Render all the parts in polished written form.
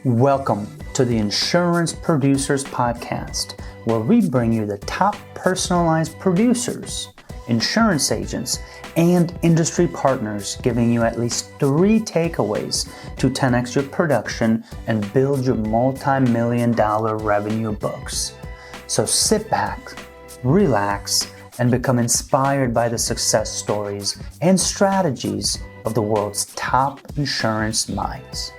Welcome to the Insurance Producers Podcast, where we bring you the top personalized producers, insurance agents, and industry partners, giving you at least 3 takeaways to 10x your production and build your multi-million-dollar revenue books. So sit back, relax, and become inspired by the success stories and strategies of the world's top insurance minds.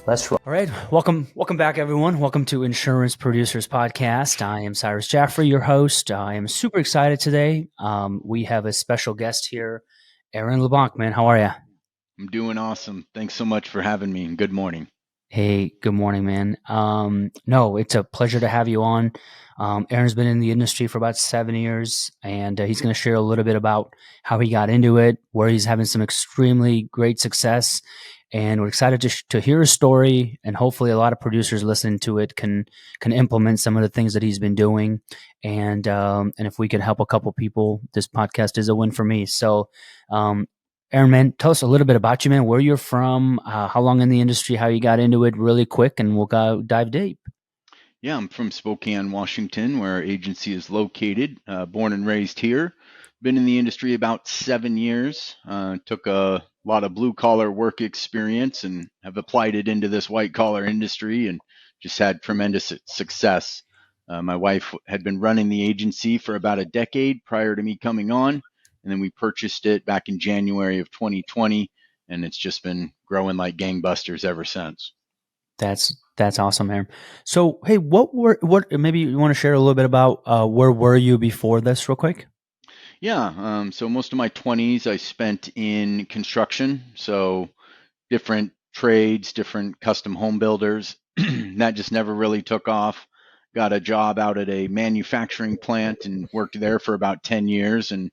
Let's roll. All right. Welcome back, everyone. Welcome to Insurance Producers Podcast. I am Cyrus Jaffrey, your host. I am super excited today. We have a special guest here, Aaron LeBlanc. Man, how are you? I'm doing awesome. Thanks so much for having me, and good morning. Hey, good morning, man. No, it's a pleasure to have you on. Aaron's been in the industry for about 7 years, and he's going to share a little bit about how he got into it, where he's having some extremely great success. And we're excited to hear his story, and hopefully a lot of producers listening to it can implement some of the things that he's been doing. And if we can help a couple people, this podcast is a win for me. So, Aaron, man, tell us a little bit about you, man. Where you're from, how long in the industry, how you got into it, really quick, and we'll go dive deep. Yeah, I'm from Spokane, Washington, where our agency is located. Born and raised here. Been in the industry about 7 years. Took a lot of blue-collar work experience and have applied it into this white-collar industry and just had tremendous success. My wife had been running the agency for about a decade prior to me coming on, and then we purchased it back in January of 2020, and it's just been growing like gangbusters ever since. That's awesome, Aaron. So, hey, what maybe you want to share a little bit about where were you before this, real quick? Yeah, so most of my 20s I spent in construction, so different trades, different custom home builders. That just never really took off. Got a job out at a manufacturing plant and worked there for about 10 years and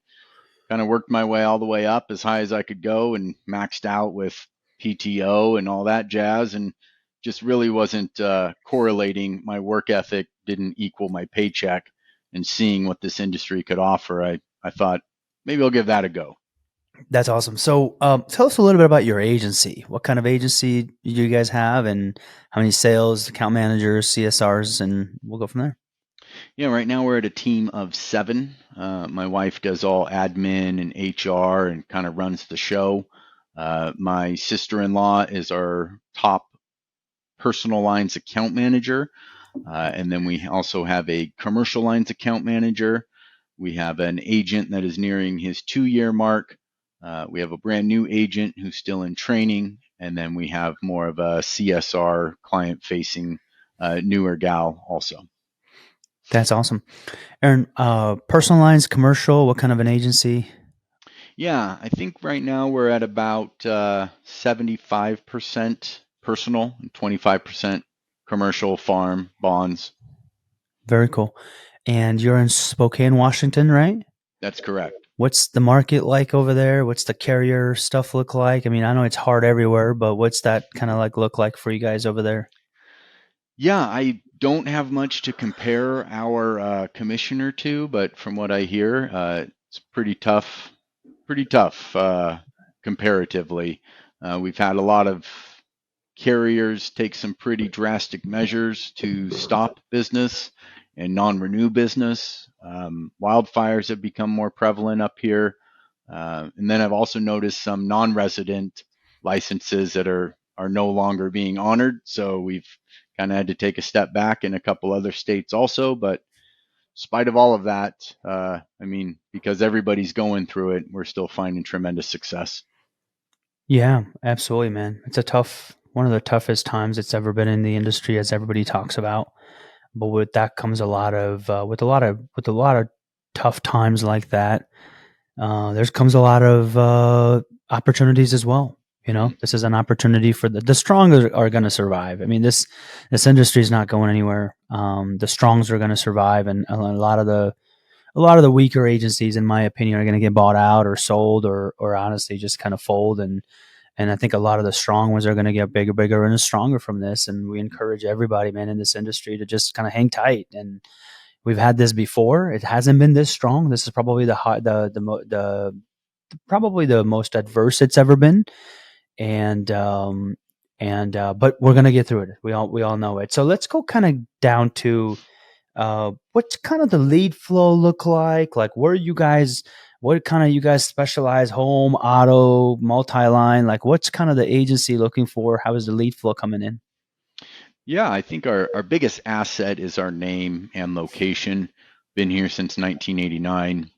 kind of worked my way all the way up as high as I could go and maxed out with PTO and all that jazz, and just really wasn't correlating. My work ethic didn't equal my paycheck, and seeing what this industry could offer, I thought maybe I'll give that a go. That's awesome. So tell us a little bit about your agency. What kind of agency do you guys have, and how many sales, account managers, CSRs, and we'll go from there. Yeah, right now we're at a team of 7. My wife does all admin and HR and kind of runs the show. My sister-in-law is our top personal lines account manager. And then we also have a commercial lines account manager. We have an agent that is nearing his 2-year mark. We have a brand new agent who's still in training. And then we have more of a CSR client-facing newer gal also. That's awesome. Aaron, personal lines, commercial, what kind of an agency? Yeah, I think right now we're at about 75% personal and 25% commercial, farm, bonds. Very cool. And you're in Spokane, Washington, right? That's correct. What's the market like over there? What's the carrier stuff look like? I mean, I know it's hard everywhere, but what's that kind of look like for you guys over there? Yeah, I don't have much to compare our commissioner to, but from what I hear, it's pretty tough comparatively. We've had a lot of carriers take some pretty drastic measures to stop business and non-renew business. Wildfires have become more prevalent up here. And then I've also noticed some non-resident licenses that are no longer being honored. So we've kind of had to take a step back in a couple other states also. But in spite of all of that, because everybody's going through it, we're still finding tremendous success. Yeah, absolutely, man. It's one of the toughest times it's ever been in the industry, as everybody talks about. But with that comes a lot of tough times like that. There comes a lot of opportunities as well. You know, this is an opportunity for the strong are going to survive. I mean, this industry is not going anywhere. The strongs are going to survive, and a lot of the weaker agencies, in my opinion, are going to get bought out or sold or honestly just kind of fold. And I think a lot of the strong ones are going to get bigger and stronger from this. And we encourage everybody, man, in this industry to just kind of hang tight. And we've had this before. It hasn't been this strong. This is probably probably the most adverse it's ever been. And and but we're gonna get through it. We all know it. So let's go kind of down to what's kind of the lead flow look like? Like, what kind of you guys specialize? Home, auto, multi-line? Like, what's kind of the agency looking for? How is the lead flow coming in? Yeah, I think our biggest asset is our name and location. Been here since 1989.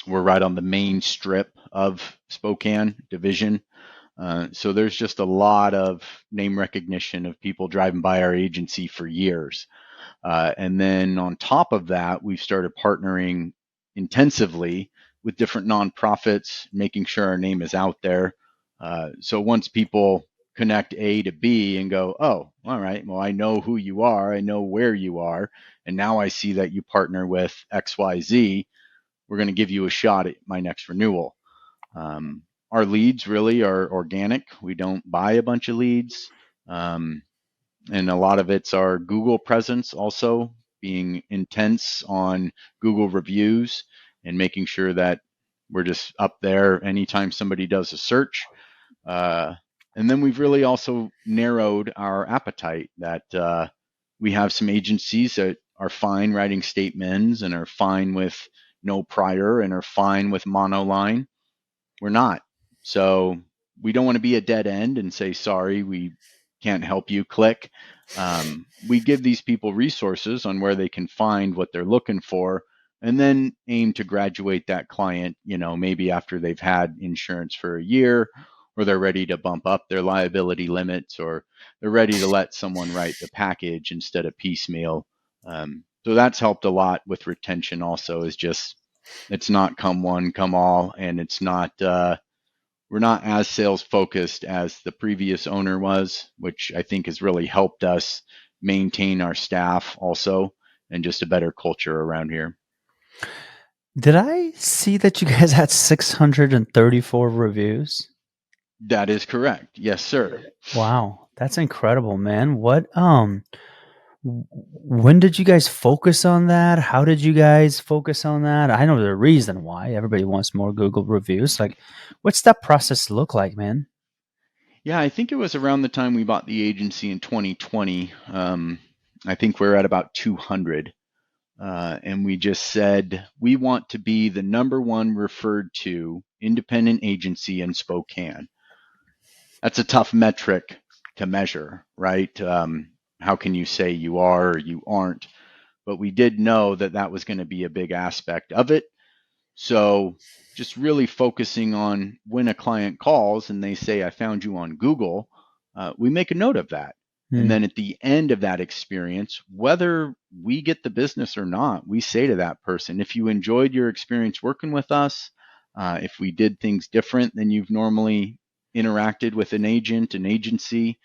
We're right on the main strip of Spokane Division. So there's just a lot of name recognition of people driving by our agency for years. And then on top of that, we've started partnering intensively with different nonprofits, making sure our name is out there. So once people connect A to B and go, oh, all right, well, I know who you are, I know where you are, and now I see that you partner with XYZ, we're going to give you a shot at my next renewal. Our leads really are organic. We don't buy a bunch of leads. And a lot of it's our Google presence also, being intense on Google reviews and making sure that we're just up there anytime somebody does a search. And then we've really also narrowed our appetite that we have some agencies that are fine writing statements and are fine with no prior and are fine with monoline. We're not. So we don't want to be a dead end and say, sorry, we can't help you, click. We give these people resources on where they can find what they're looking for and then aim to graduate that client, maybe after they've had insurance for a year or they're ready to bump up their liability limits or they're ready to let someone write the package instead of piecemeal. So that's helped a lot with retention also, is just it's not come one, come all, and it's not we're not as sales focused as the previous owner was, which I think has really helped us maintain our staff also and just a better culture around here. Did I see that you guys had 634 reviews? That is correct. Yes, sir. Wow, that's incredible, man. When did you guys focus on that? How did you guys focus on that? I know the reason why everybody wants more Google reviews. Like, what's that process look like, man? Yeah, I think it was around the time we bought the agency in 2020. I think we're at about 200. And we just said, we want to be the number one referred to independent agency in Spokane. That's a tough metric to measure, right? How can you say you are or you aren't? But we did know that that was going to be a big aspect of it. So just really focusing on when a client calls and they say, I found you on Google, we make a note of that. And Hmm. then at the end of that experience, whether we get the business or not, we say to that person, if you enjoyed your experience working with us, if we did things different than you've normally interacted with an agent, an agency,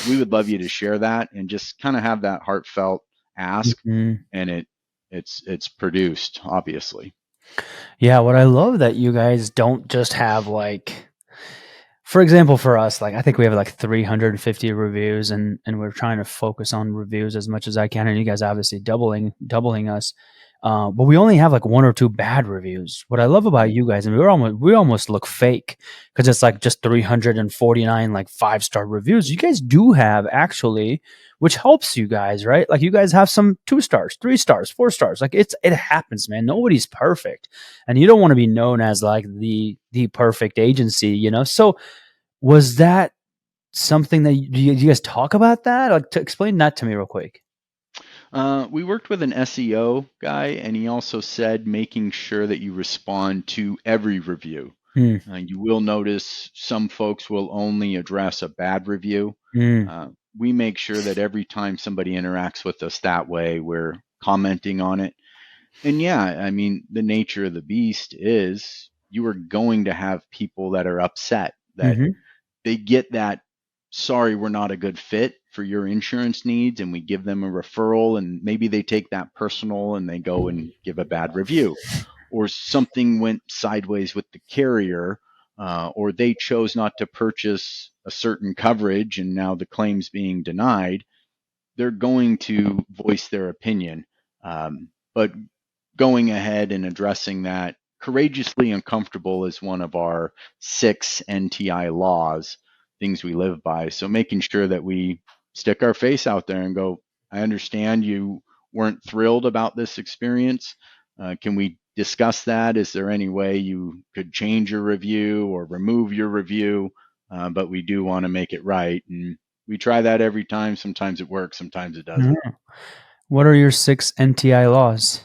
we would love you to share that and just kind of have that heartfelt ask. Mhm. And it's produced, obviously. Yeah, what I love that you guys don't just have like, for example, for us, like I think we have like 350 reviews, and we're trying to focus on reviews as much as I can. And you guys obviously doubling us, but we only have like one or two bad reviews. What I love about you guys, and we almost look fake because it's like just 349 like 5-star reviews. You guys do have actually, which helps you guys, right? Like you guys have some 2 stars, 3 stars, 4 stars. Like it happens, man. Nobody's perfect, and you don't want to be known as like the perfect agency. So was that something that you guys talk about that? Like, to explain that to me real quick. We worked with an SEO guy, and he also said making sure that you respond to every review. Hmm. You will notice some folks will only address a bad review. Hmm. We make sure that every time somebody interacts with us that way, we're commenting on it. And yeah, I mean, the nature of the beast is you are going to have people that are upset that Mm-hmm. they get that, sorry, we're not a good fit for your insurance needs, and we give them a referral, and maybe they take that personal and they go and give a bad review, or something went sideways with the carrier, or they chose not to purchase a certain coverage and now the claim's being denied. They're going to voice their opinion. But going ahead and addressing that courageously uncomfortable is one of our 6 NTI laws. things we live by. So making sure that we stick our face out there and go, I understand you weren't thrilled about this experience. Can we discuss that? Is there any way you could change your review or remove your review? But we do want to make it right. And we try that every time. Sometimes it works, sometimes it doesn't. What are your 6 NTI laws?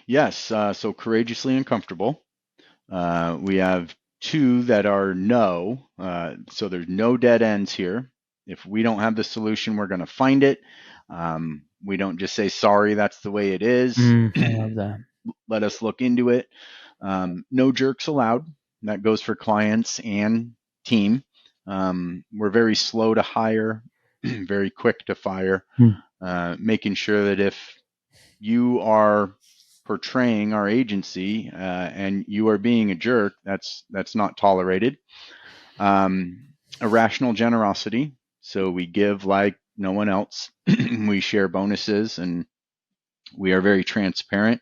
Yes. So courageously uncomfortable. We have 2 that are no. So there's no dead ends here. If we don't have the solution, we're going to find it. We don't just say, sorry, that's the way it is. I love that. Let us look into it. No jerks allowed. That goes for clients and team. We're very slow to hire, very quick to fire, making sure that if you are portraying our agency and you are being a jerk, that's not tolerated. Irrational generosity. So we give like no one else. We share bonuses, and we are very transparent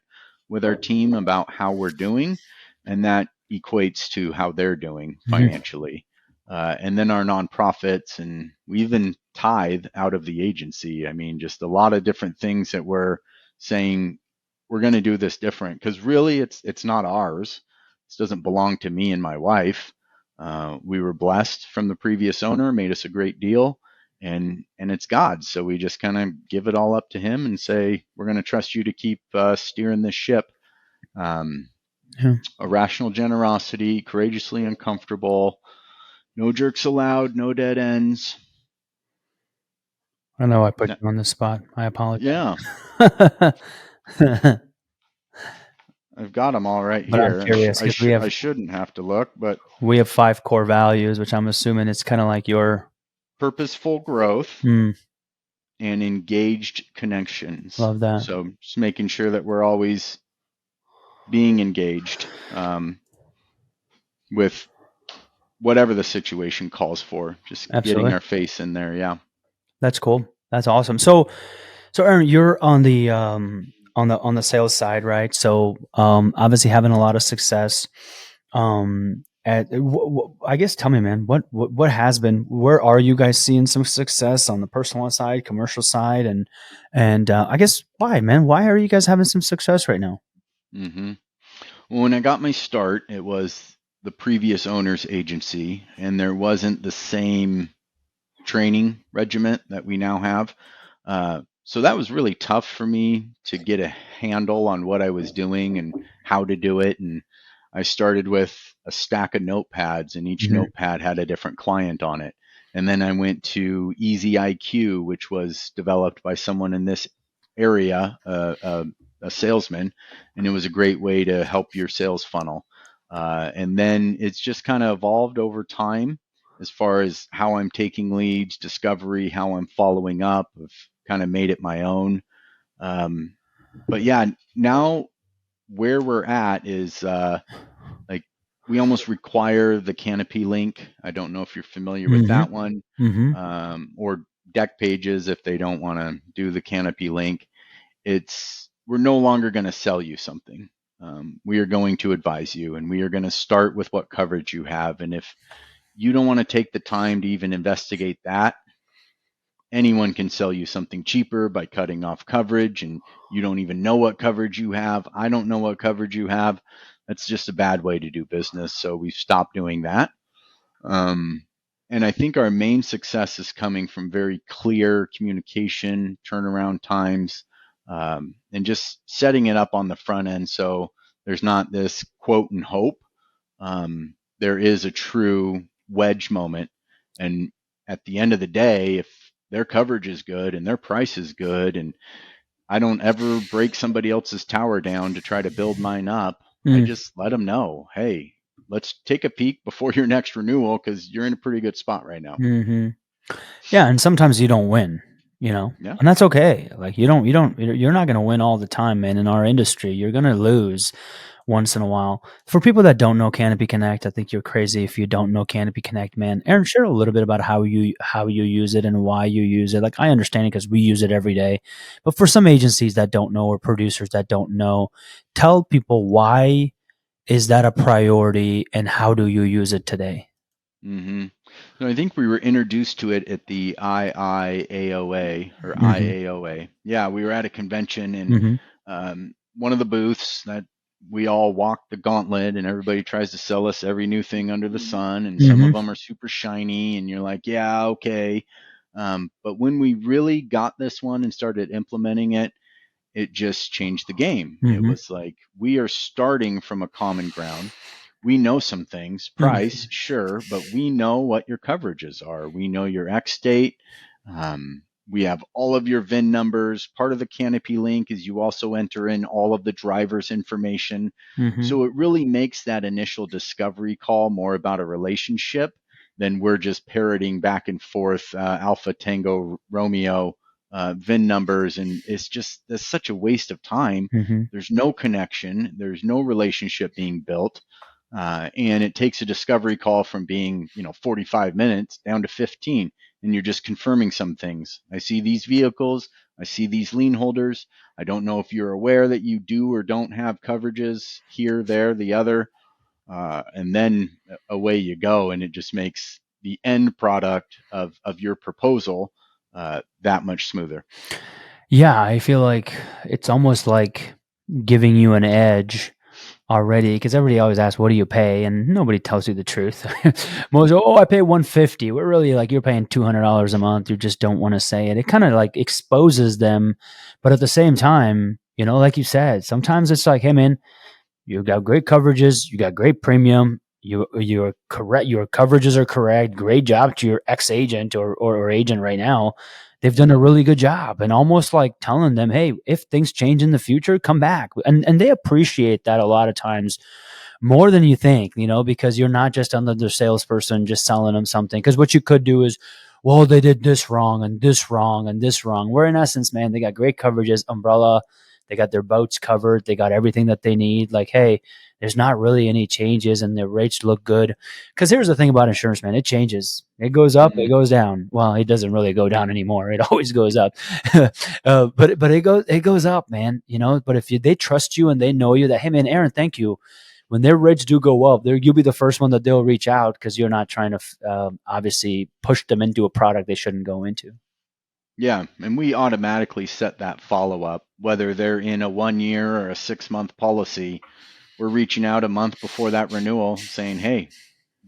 with our team about how we're doing, and that equates to how they're doing financially. And then our nonprofits, and we even tithe out of the agency. I mean, just a lot of different things that we're saying we're going to do this different, because really it's not ours. This doesn't belong to me and my wife. We were blessed from the previous owner, made us a great deal, and it's God. So we just kind of give it all up to him and say, we're going to trust you to keep steering this ship. Irrational generosity, courageously uncomfortable, no jerks allowed, no dead ends. I know I put you on the spot. I apologize. Yeah. I've got them all right But here. I'm curious, I shouldn't have to look, but we have 5 core values, which I'm assuming it's kind of like your purposeful growth and engaged connections. Love that. So just making sure that we're always being engaged with whatever the situation calls for. Just getting our face in there. Yeah. That's cool. That's awesome. So Aaron, you're on the on the sales side, right? So obviously having a lot of success. I guess tell me, man, what has been? Where are you guys seeing some success on the personal side, commercial side, and I guess why, man? Why are you guys having some success right now? Mm-hmm. Well, when I got my start, it was the previous owner's agency, and there wasn't the same training regiment that we now have. So that was really tough for me to get a handle on what I was doing and how to do it. And I started with a stack of notepads, and each notepad had a different client on it. And then I went to Easy IQ, which was developed by someone in this area, a salesman, and it was a great way to help your sales funnel. And then it's just kind of evolved over time as far as how I'm taking leads, discovery, how I'm following up. I've kind of made it my own. But yeah, now where we're at is like we almost require the Canopy link. I don't know if you're familiar with that one, or deck pages if they don't want to do the Canopy link. We're no longer going to sell you something. We are going to advise you, and we are going to start with what coverage you have. And if you don't want to take the time to even investigate that, anyone can sell you something cheaper by cutting off coverage, and you don't even know what coverage you have. I don't know what coverage you have. That's just a bad way to do business. So we've stopped doing that. And I think our main success is coming from very clear communication, turnaround times, and just setting it up on the front end. So there's not this quote and hope. There is a true wedge moment. And at the end of the day, if their coverage is good and their price is good, and I don't ever break somebody else's tower down to try to build mine up, I just let them know, hey, let's take a peek before your next renewal, because you're in a pretty good spot right now. Yeah, and sometimes you don't win, and that's okay. Like you're not going to win all the time, man. In our industry, you're going to lose once in a while. For people that don't know Canopy Connect, I think you're crazy if you don't know Canopy Connect, man. Aaron, share a little bit about how you use it and why you use it. Like I understand it because we use it every day, but for some agencies that don't know or producers that don't know, tell people why is that a priority and how do you use it today? So I think we were introduced to it at the IIAOA or Hmm. IAOA. Yeah, we were at a convention, and Hmm. one of the booths that we all walk the gauntlet, and everybody tries to sell us every new thing under the sun, and some Hmm. of them are super shiny, and you're like, yeah, okay. But when we really got this one and started implementing it, it just changed the game. It Hmm. was like we are starting from a common ground. We know some things, Hmm. price, sure, but we know what your coverages are. We know your X date. We have all of your VIN numbers. Part of the Canopy link is you also enter in all of the driver's information. Hmm. So it really makes that initial discovery call more about a relationship than we're just parroting back and forth Alpha Tango Romeo VIN numbers, and it's just that's such a waste of time. Hmm. There's no connection. There's no relationship being built, and it takes a discovery call from being 45 minutes down to 15, and you're just confirming some things. I see these vehicles. I see these lien holders. I don't know if you're aware that you do or don't have coverages here, there, the other, and then away you go, and it just makes the end product of your proposal that much smoother. Yeah, I feel like it's almost like giving you an edge already because everybody always asks, "What do you pay?" and nobody tells you the truth. Most, "Oh, I pay 150." We're really like you're paying $200 a month. You just don't want to say it. It kind of like exposes them, but at the same time, like you said, sometimes it's like, "Hey, man, you got great coverages. You got great premium. You're correct. Your coverages are correct. Great job to your ex agent or agent right now. They've done a Mm-hmm. really good job." And almost like telling them, "Hey, if things change in the future, come back." And they appreciate that a lot of times more than you think, because you're not just another salesperson just selling them something. Because what you could do is, well, they did this wrong and this wrong and this wrong. Where in essence, man, they got great coverages, umbrella, they got their boats covered, they got everything that they need. Like, hey, there's not really any changes and their rates look good. Because here's the thing about insurance, man, it changes. It goes up, Mm-hmm. it goes down. Well, it doesn't really go down anymore. It always goes up. But it goes up, man. But if they trust you and they know you that, hey, man, Aaron, thank you, when their rates do go up, you'll be the first one that they'll reach out because you're not trying to obviously push them into a product they shouldn't go into. Yeah, and we automatically set that follow up, whether they're in a 1 year or a 6 month policy. We're reaching out a month before that renewal saying, hey,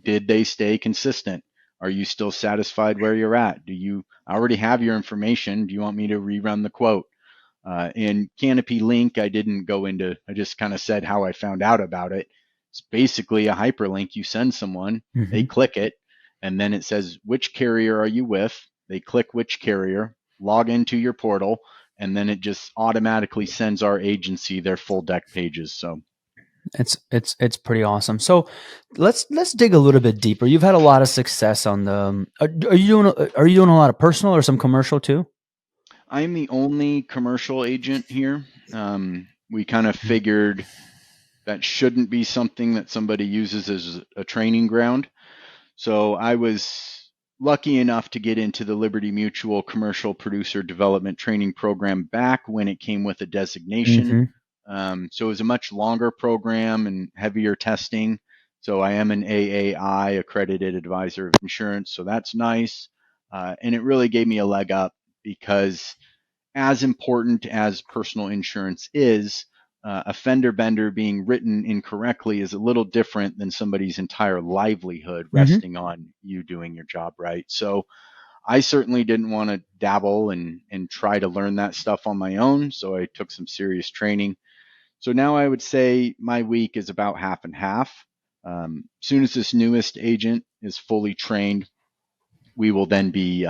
did they stay consistent? Are you still satisfied where you're at? Do you I already have your information? Do you want me to rerun the quote? In Canopy Link, I didn't go into, I just kind of said how I found out about it. It's basically a hyperlink. You send someone, they Hmm. click it, and then it says, which carrier are you with? They click which carrier, log into your portal, and then it just automatically sends our agency their full deck pages. So, It's pretty awesome. So let's dig a little bit deeper. You've had a lot of success on the. Are you doing a lot of personal or some commercial too? I'm the only commercial agent here. We kind of figured that shouldn't be something that somebody uses as a training ground. So I was lucky enough to get into the Liberty Mutual Commercial Producer Development Training Program back when it came with a designation. Mm-hmm. So it was a much longer program and heavier testing. So I am an AAI accredited advisor of insurance. So that's nice. And it really gave me a leg up because as important as personal insurance is, a fender bender being written incorrectly is a little different than somebody's entire livelihood Mm-hmm. resting on you doing your job right. So I certainly didn't want to dabble and try to learn that stuff on my own. So I took some serious training. So now I would say my week is about half and half. Soon as this newest agent is fully trained, we will then be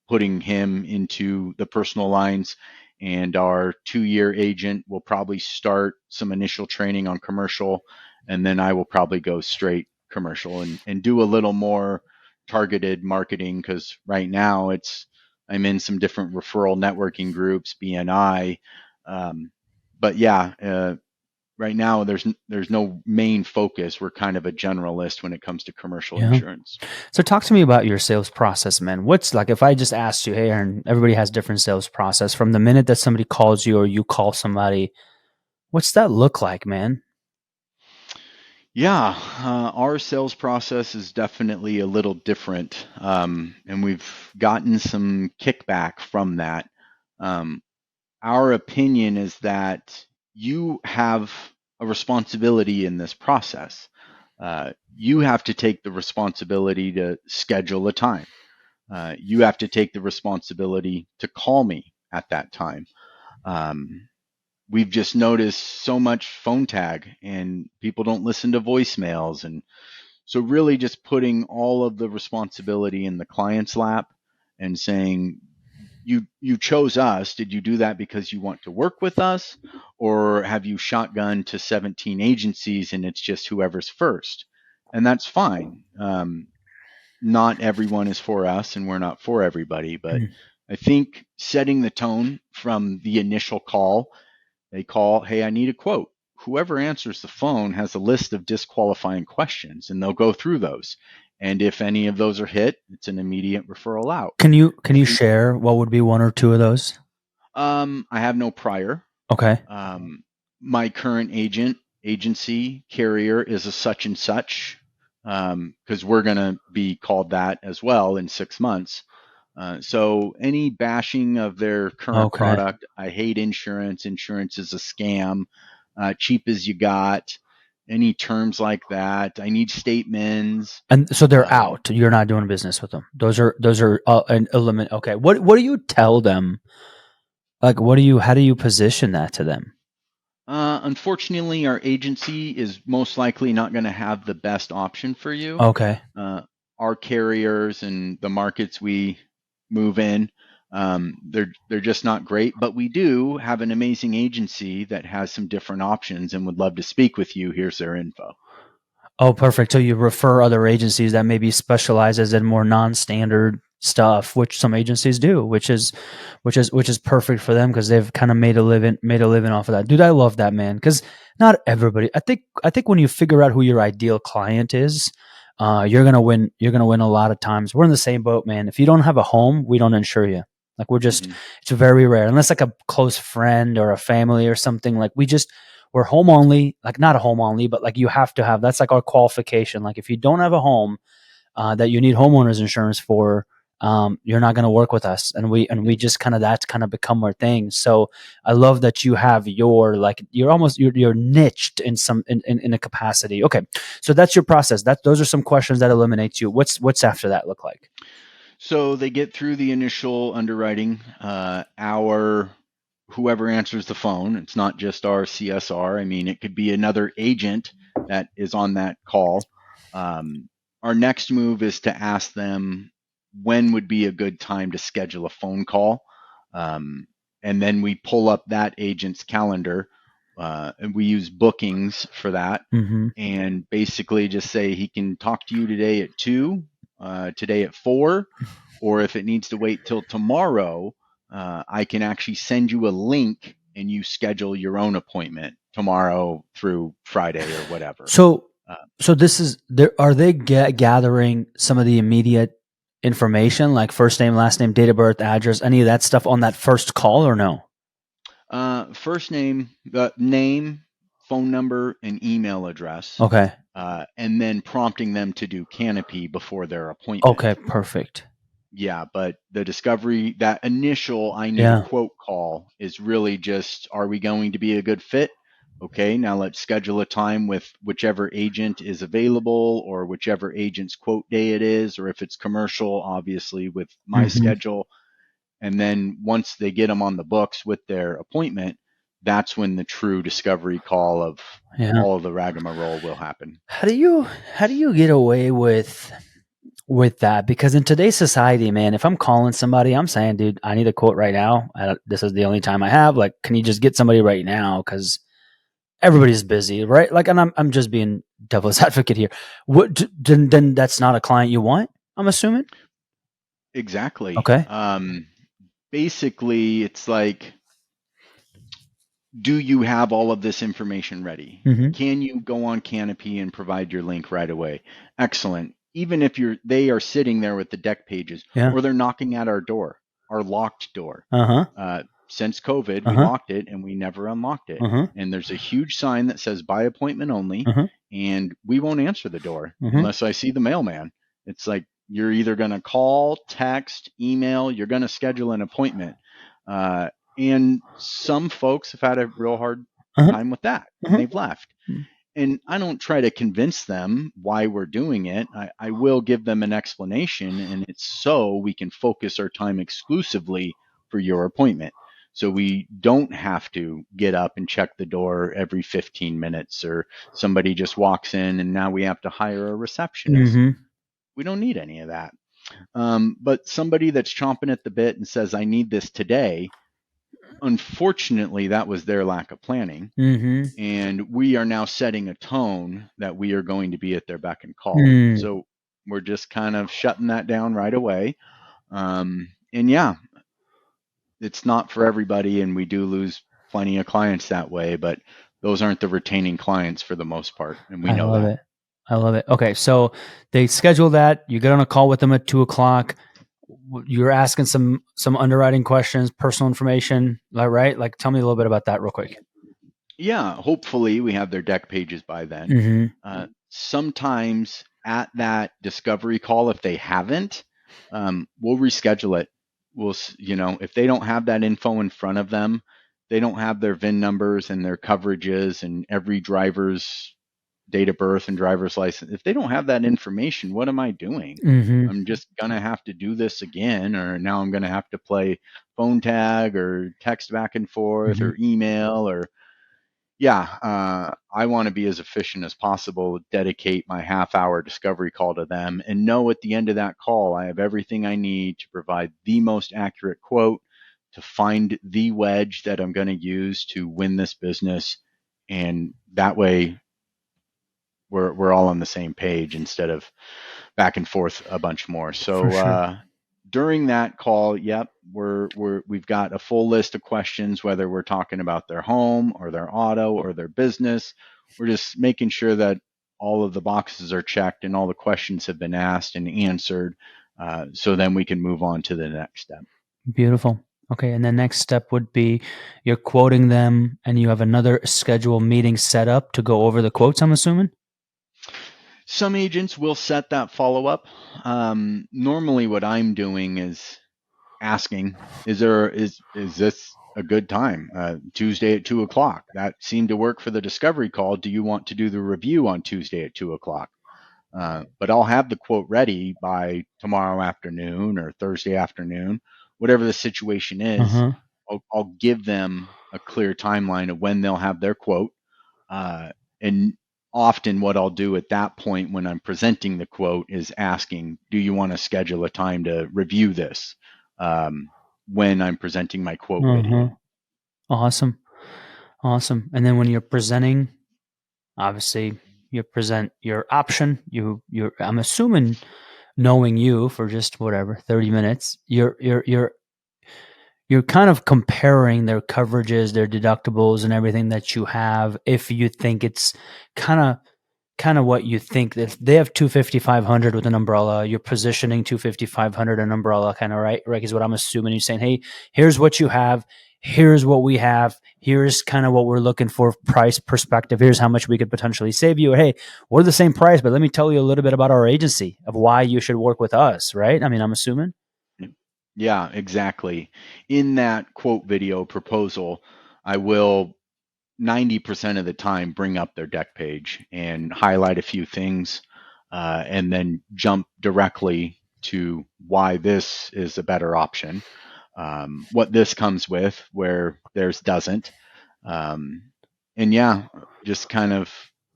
putting him into the personal lines, and our 2 year agent will probably start some initial training on commercial, and then I will probably go straight commercial and do a little more targeted marketing because right now I'm in some different referral networking groups, BNI. Um, but yeah, right now there's no main focus. We're kind of a generalist when it comes to commercial Yeah. insurance. So talk to me about your sales process, man. What's like if I just asked you, hey, Aaron, everybody has different sales process from the minute that somebody calls you or you call somebody. What's that look like, man? Yeah, our sales process is definitely a little different, and we've gotten some kickback from that. Um, our opinion is that you have a responsibility in this process. You have to take the responsibility to schedule a time. You have to take the responsibility to call me at that time. Um, we've just noticed so much phone tag and people don't listen to voicemails. And so, really, just putting all of the responsibility in the client's lap and saying, you chose us. Did you do that because you want to work with us, or have you shotgun to 17 agencies and it's just whoever's first? And that's fine. Not everyone is for us, and we're not for everybody. But Mm. I think setting the tone from the initial call, they call, hey, I need a quote. Whoever answers the phone has a list of disqualifying questions, and they'll go through those. And if any of those are hit, it's an immediate referral out. Can I you think share what would be one or two of those? I have no prior. Okay. Um, my current agency carrier is a such and such, because we're going to be called that as well in 6 months. So any bashing of their current Okay. product, I hate insurance. Insurance is a scam. Cheap as you got. Any terms like that. I need statements. And so they're Uh, out. You're not doing business with them. Those are an element. Okay. What do you tell them? Like, how do you position that to them? Unfortunately, our agency is most likely not going to have the best option for you. Okay. Uh, our carriers and the markets we move in, they're just not great. But we do have an amazing agency that has some different options and would love to speak with you. Here's their info. Oh, perfect. So you refer other agencies that maybe specializes in more non-standard stuff, which some agencies do, which is perfect for them because they've kind of made a living off of that. Dude, I love that, man. Because not everybody. I think when you figure out who your ideal client is, you're gonna win. You're gonna win a lot of times. We're in the same boat, man. If you don't have a home, we don't insure you. Like we're just, Hmm. it's very rare unless like a close friend or a family or something. Like we're home only, like not a home only, but like you have to have, that's like our qualification. Like if you don't have a home that you need homeowners insurance for, you're not going to work with us. And we just kind of, that's kind of become our thing. So I love that you have your, like, you're niched in in a capacity. Okay. So that's your process. Those are some questions that eliminates you. What's after that look like? So they get through the initial underwriting. Our whoever answers the phone, it's not just our CSR. I mean, it could be another agent that is on that call. Our next move is to ask them when would be a good time to schedule a phone call. Um, and then we pull up that agent's calendar, and we use bookings for that, Mm-hmm. and basically just say he can talk to you today at 2, today at 4, or if it needs to wait till tomorrow, I can actually send you a link and you schedule your own appointment tomorrow through Friday or whatever. So, Uh, so this is there. Are they gathering some of the immediate information, like first name, last name, date of birth, address, any of that stuff on that first call, or no? First name, name, phone number, and email address, Okay. and then prompting them to do Canopy before their Okay. appointment. Perfect. Yeah, but the discovery, that initial I need a Yeah. quote call is really just, are we going to be a good fit? Okay, now let's schedule a time with whichever agent is available or whichever agent's quote day it is, or if it's commercial, obviously with my Hmm. schedule. And then once they get them on the books with their appointment, that's when the true discovery call of Yeah. all of the rigmarole will happen. How do you get away with that? Because in today's society, man, if I'm calling somebody, I'm saying, dude, I need a quote right now. This is the only time I have. Like, can you just get somebody right now? Because everybody's busy, right? Like, and I'm just being devil's advocate here. Then that's not a client you want, I'm assuming. Exactly. Okay. Basically, it's like, do you have all of this information ready? Hmm. Can you go on Canopy and provide your link right away? Excellent. Even if they are sitting there with the deck pages Yeah. or they're knocking at our door, our locked door, Uh huh. since COVID, we locked it and we never unlocked it. And there's a huge sign that says by appointment only, and we won't answer the door unless I see the mailman. It's like, you're either going to call, text, email, you're going to schedule an appointment. And some folks have had a real hard time with that, and they've left. And I don't try to convince them why we're doing it. I will give them an explanation, and it's so we can focus our time exclusively for your appointment. So we don't have to get up and check the door every 15 minutes, or somebody just walks in and now we have to hire a receptionist. We don't need any of that. But somebody that's chomping at the bit and says, I need this today, unfortunately, that was their lack of planning. And we are now setting a tone that we are going to be at their beck and call. So we're just kind of shutting that down right away. And yeah, it's not for everybody, and we do lose plenty of clients that way, but those aren't the retaining clients for the most part. And we know that. I love it. Okay. So they schedule that. You get on a call with them at 2:00. You're asking some underwriting questions, personal information, right? Like, tell me a little bit about that real quick. Yeah. Hopefully we have their deck pages by then. Sometimes at that discovery call, if they haven't, we'll reschedule it. We'll, if they don't have that info in front of them, they don't have their VIN numbers and their coverages and every driver's date of birth and driver's license. If they don't have that information, what am I doing? I'm just going to have to do this again, or now I'm going to have to play phone tag or text back and forth or email, or I want to be as efficient as possible, dedicate my half-hour discovery call to them, and know at the end of that call, I have everything I need to provide the most accurate quote, to find the wedge that I'm going to use to win this business. And that way we're all on the same page instead of back and forth a bunch more. So during that call, we've got a full list of questions, whether we're talking about their home or their auto or their business. We're just making sure that all of the boxes are checked and all the questions have been asked and answered. So then we can move on to the next step. Beautiful. Okay. And the next step would be you're quoting them and you have another scheduled meeting set up to go over the quotes, I'm assuming? Some agents will set that follow-up. Normally what I'm doing is asking, is this a good time? Tuesday at 2:00. That seemed to work for the discovery call. Do you want to do the review on Tuesday at 2:00? But I'll have the quote ready by tomorrow afternoon or Thursday afternoon, whatever the situation is. I'll give them a clear timeline of when they'll have their quote. And often what I'll do at that point when I'm presenting the quote is asking, do you want to schedule a time to review this when I'm presenting my quote video? Awesome. And then when you're presenting, obviously you present your option. I'm assuming, knowing you for just 30 minutes, you're kind of comparing their coverages, their deductibles, and everything that you have. If you think it's kind of what you think, that they have 250, 500 with an umbrella, you're positioning 250, 500 an umbrella, kind of right is what I'm assuming. You're saying, hey, here's what you have, here's what we have, here's kind of what we're looking for, price perspective, here's how much we could potentially save you. Or, hey, we're the same price, but let me tell you a little bit about our agency, of why you should work with us, right? I mean, I'm assuming. Yeah, exactly. In that quote video proposal, I will 90% of the time bring up their deck page and highlight a few things, and then jump directly to why this is a better option, what this comes with where theirs doesn't. And just kind of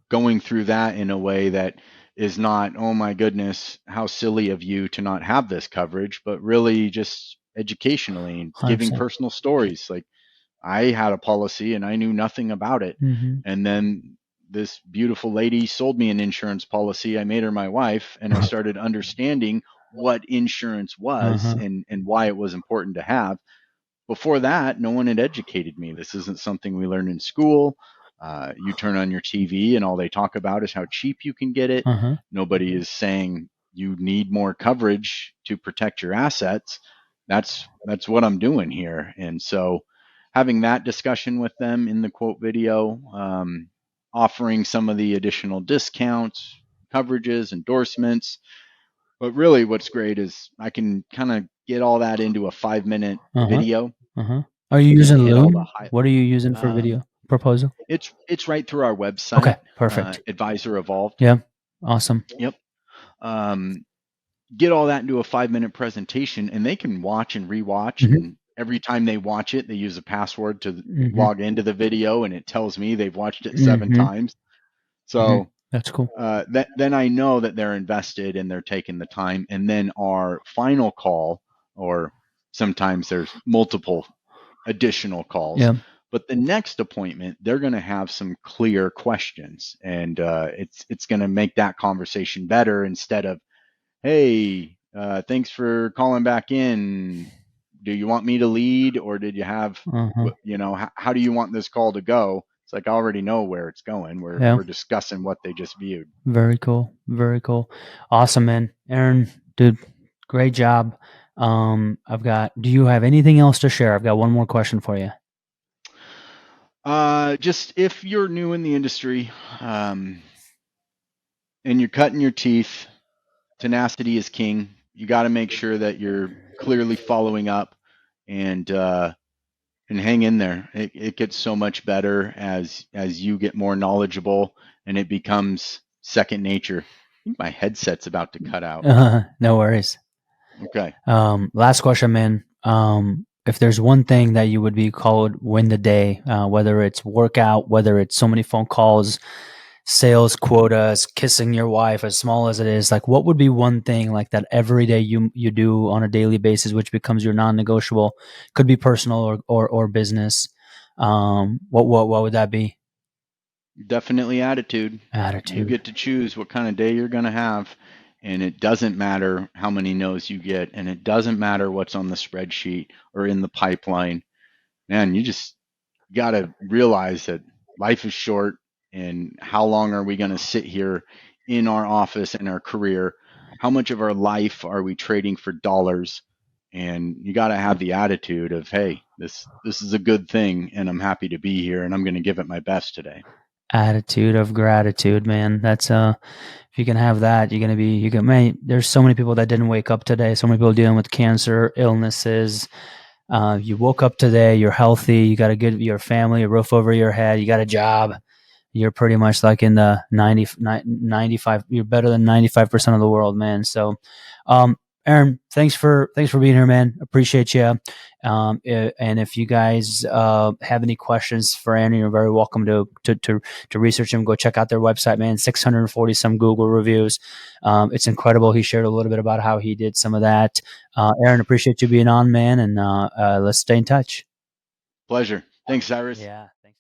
going through that in a way that is not, oh my goodness, how silly of you to not have this coverage, but really just educationally and giving 100%. personal stories. Like, I had a policy and I knew nothing about it. And then this beautiful lady sold me an insurance policy. I made her my wife, and I started understanding what insurance was and why it was important to have. Before that, no one had educated me. This isn't something we learn in school. You turn on your TV and all they talk about is how cheap you can get it. Nobody is saying you need more coverage to protect your assets. That's what I'm doing here. And so having that discussion with them in the quote video, offering some of the additional discounts, coverages, endorsements. But really, what's great is I can kind of get all that into a 5-minute Uh-huh. video Uh-huh. Are you and using hit all the Loom? high. What are you using for Um, video proposal? it's right through our Okay, website, perfect. Advisor Evolved. Yeah. Awesome. Yep. Um, get all that into a 5-minute presentation, and they can watch and rewatch. Mhm. And every time they watch it, they use a password to Mhm. log into the video, and it tells me they've watched it 7 Mhm. times. Mhm. So That's cool. then I know that they're invested and they're taking the time. And then our final call, or sometimes there's multiple additional calls. Yeah. But the next appointment, they're going to have some clear questions, and it's going to make that conversation better instead of, "Hey, thanks for calling back in. Do you want me to lead, or did you have, Uh-huh. how do you want this call to go?" It's like I already know where it's going. We're Yeah. we're discussing what they just viewed. Very cool. Very cool. Awesome, man. Aaron, dude, great job. Do you have anything else to share? I've got one more question for you. Just if you're new in the industry, and you're cutting your teeth, tenacity is king. You got to make sure that you're clearly following up, and hang in there. It gets so much better as you get more knowledgeable, and it becomes second nature. I think my headset's about to cut out. No worries. Okay. Last question, man. If there's one thing that you would be called win the day, whether it's workout, whether it's so many phone calls, sales quotas, kissing your wife, as small as it is, like what would be one thing like that every day you do on a daily basis, which becomes your non-negotiable? Could be personal or business. What would that be? Definitely attitude. You Attitude. get to choose what kind of day you're going to have, and it doesn't matter how many no's you get, and it doesn't matter what's on the spreadsheet or in the pipeline. Man, you just got to realize that life is short, and how long are we going to sit here in our office in our career? How much of our life are we trading for dollars? And you got to have the attitude of, hey, this is a good thing, and I'm happy to be here, and I'm going to give it my best today. Attitude of gratitude, man. That's if you can have that, you're gonna be. You can. Man, there's so many people that didn't wake up today. So many people dealing with cancer, illnesses. You woke up today. You're healthy. You got a good your family, a roof over your head. You got a job. You're pretty much like in the 95. You're better than 95% of the world, man. So, Aaron, thanks for being here, man. Appreciate you. And if you guys have any questions for Aaron, you're very welcome to research him. Go check out their website, man. 640 some Google reviews. It's incredible. He shared a little bit about how he did some of that. Aaron, appreciate you being on, man, and let's stay in touch. Pleasure. Thanks, Cyrus. Yeah. Thanks.